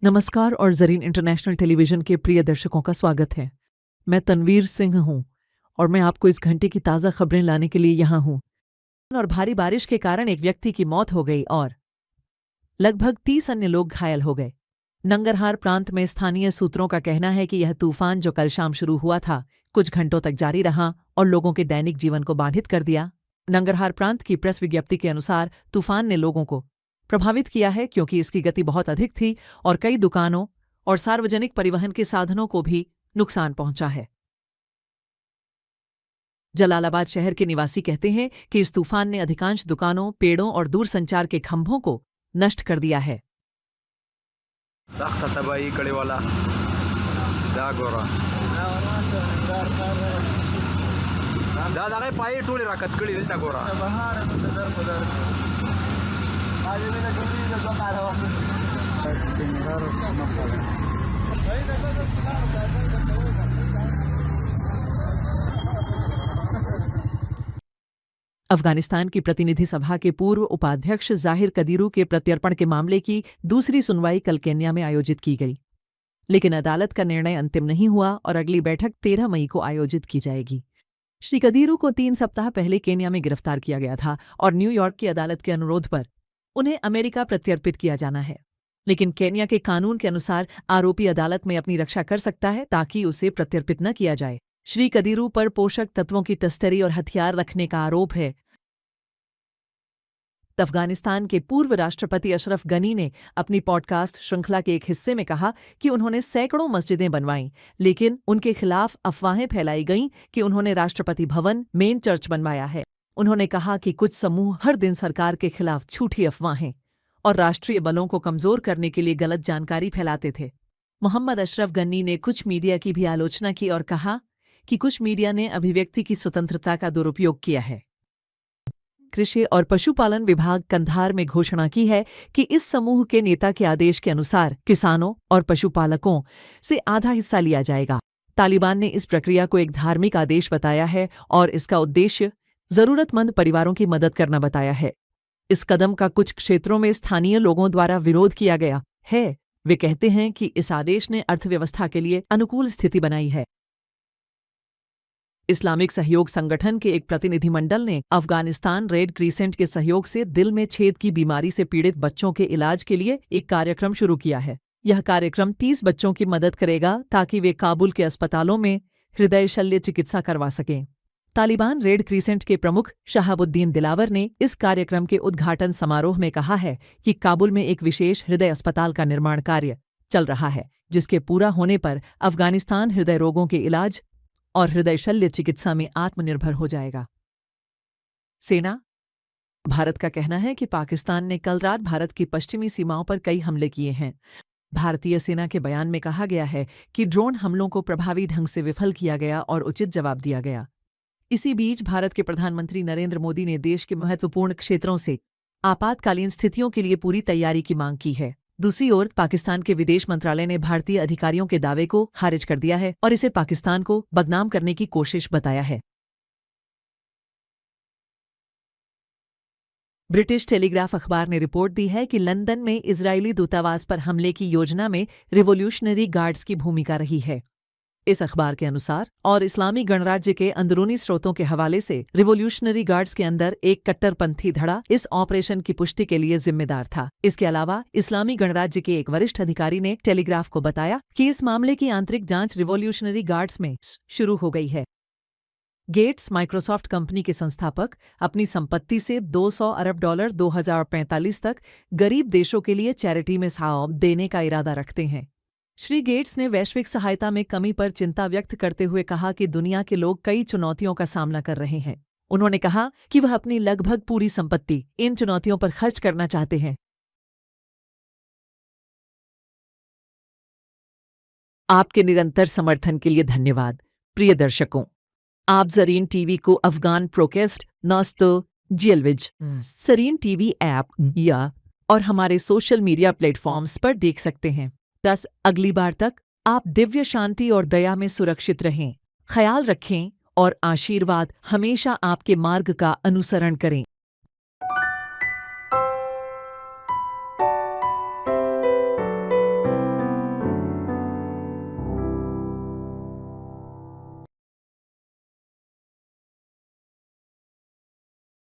नमस्कार और Zareen international television के प्रिय दर्शकों का स्वागत है। मैं तनवीर सिंह हूं और मैं आपको इस घंटे की ताज़ा खबरें लाने के लिए यहाँ हूं। और भारी बारिश के कारण एक व्यक्ति की मौत हो गई और लगभग 30 अन्य लोग घायल हो गए। नंगरहार प्रांत में स्थानीय सूत्रों का कहना है कि यह तूफान जो कल शाम शुरू हुआ था कुछ घंटों तक जारी रहा और लोगों के दैनिक जीवन को बाधित कर दिया। नंगरहार प्रांत की प्रेस विज्ञप्ति के अनुसार तूफान ने लोगों को प्रभावित किया है क्योंकि इसकी गति बहुत अधिक थी और कई दुकानों और सार्वजनिक परिवहन के साधनों को भी नुकसान पहुंचा है। जलालाबाद शहर के निवासी कहते हैं कि इस तूफान ने अधिकांश दुकानों, पेड़ों और दूरसंचार के खंभों को नष्ट कर दिया है। सख्त तबाही कड़े वाला दादा पाई टोली राखत कड़ी दिलता गोरा अफगानिस्तान की प्रतिनिधि सभा के पूर्व उपाध्यक्ष जाहिर कदीरू के प्रत्यर्पण के मामले की दूसरी सुनवाई कल केन्या में आयोजित की गई, लेकिन अदालत का निर्णय अंतिम नहीं हुआ और अगली बैठक 13 मई को आयोजित की जाएगी। श्री कदीरू को 3 सप्ताह पहले केन्या में गिरफ्तार किया गया था और न्यूयॉर्क की अदालत के अनुरोध पर उन्हें अमेरिका प्रत्यर्पित किया जाना है, लेकिन केन्या के कानून के अनुसार आरोपी अदालत में अपनी रक्षा कर सकता है ताकि उसे प्रत्यर्पित न किया जाए। श्री कदीरू पर पोषक तत्वों की तस्करी और हथियार रखने का आरोप है। अफगानिस्तान के पूर्व राष्ट्रपति अशरफ गनी ने अपनी पॉडकास्ट श्रृंखला के एक हिस्से में कहा कि उन्होंने सैकड़ों मस्जिदें बनवाईं, लेकिन उनके खिलाफ अफवाहें फैलाई गईं कि उन्होंने राष्ट्रपति भवन मेन चर्च बनवाया है। उन्होंने कहा कि कुछ समूह हर दिन सरकार के खिलाफ झूठी अफवाहें और राष्ट्रीय बलों को कमजोर करने के लिए गलत जानकारी फैलाते थे। मोहम्मद अशरफ गनी ने कुछ मीडिया की भी आलोचना की और कहा कि कुछ मीडिया ने अभिव्यक्ति की स्वतंत्रता का दुरुपयोग किया है। कृषि और पशुपालन विभाग कंधार में घोषणा की है कि इस समूह के नेता के आदेश के अनुसार किसानों और पशुपालकों से आधा हिस्सा लिया जाएगा। तालिबान ने इस प्रक्रिया को एक धार्मिक आदेश बताया है और इसका उद्देश्य जरूरतमंद परिवारों की मदद करना बताया है। इस कदम का कुछ क्षेत्रों में स्थानीय लोगों द्वारा विरोध किया गया है। वे कहते हैं कि इस आदेश ने अर्थव्यवस्था के लिए अनुकूल स्थिति बनाई है। इस्लामिक सहयोग संगठन के एक प्रतिनिधिमंडल ने अफगानिस्तान रेड क्रीसेंट के सहयोग से दिल में छेद की बीमारी से पीड़ित बच्चों के इलाज के लिए एक कार्यक्रम शुरू किया है। यह कार्यक्रम 30 बच्चों की मदद करेगा ताकि वे काबुल के अस्पतालों में हृदय शल्य चिकित्सा करवा सकें। तालिबान रेड क्रीसेंट के प्रमुख शहाबुद्दीन दिलावर ने इस कार्यक्रम के उद्घाटन समारोह में कहा है कि काबुल में एक विशेष हृदय अस्पताल का निर्माण कार्य चल रहा है, जिसके पूरा होने पर अफगानिस्तान हृदय रोगों के इलाज और हृदय शल्य चिकित्सा में आत्मनिर्भर हो जाएगा। सेना भारत का कहना है कि पाकिस्तान ने कल रात भारत की पश्चिमी सीमाओं पर कई हमले किए हैं। भारतीय सेना के बयान में कहा गया है कि ड्रोन हमलों को प्रभावी ढंग से विफल किया गया और उचित जवाब दिया गया। इसी बीच भारत के प्रधानमंत्री नरेंद्र मोदी ने देश के महत्वपूर्ण क्षेत्रों से आपातकालीन स्थितियों के लिए पूरी तैयारी की मांग की है। दूसरी ओर पाकिस्तान के विदेश मंत्रालय ने भारतीय अधिकारियों के दावे को खारिज कर दिया है और इसे पाकिस्तान को बदनाम करने की कोशिश बताया है। ब्रिटिश टेलीग्राफ अखबार ने रिपोर्ट दी है कि लंदन में इजरायली दूतावास पर हमले की योजना में रिवोल्यूशनरी गार्ड्स की भूमिका रही है। इस अखबार के अनुसार और इस्लामी गणराज्य के अंदरूनी स्रोतों के हवाले से रिवोल्यूशनरी गार्ड्स के अंदर एक कट्टरपंथी धड़ा इस ऑपरेशन की पुष्टि के लिए जिम्मेदार था। इसके अलावा इस्लामी गणराज्य के एक वरिष्ठ अधिकारी ने टेलीग्राफ को बताया कि इस मामले की आंतरिक जांच रिवोल्यूशनरी गार्ड्स में शुरू हो गई है। गेट्स माइक्रोसॉफ्ट कंपनी के संस्थापक अपनी संपत्ति से $200 अरब 2045 तक गरीब देशों के लिए चैरिटी में सहायता देने का इरादा रखते हैं। श्री गेट्स ने वैश्विक सहायता में कमी पर चिंता व्यक्त करते हुए कहा कि दुनिया के लोग कई चुनौतियों का सामना कर रहे हैं। उन्होंने कहा कि वह अपनी लगभग पूरी संपत्ति इन चुनौतियों पर खर्च करना चाहते हैं। आपके निरंतर समर्थन के लिए धन्यवाद। प्रिय दर्शकों, आप ज़रीन टीवी को अफगान प्रोकेस्ट नास्तो जेलविज ज़रीन टीवी ऐप या और हमारे सोशल मीडिया प्लेटफॉर्म्स पर देख सकते हैं। अगली बार तक आप दिव्य शांति और दया में सुरक्षित रहें। ख्याल रखें और आशीर्वाद हमेशा आपके मार्ग का अनुसरण करें।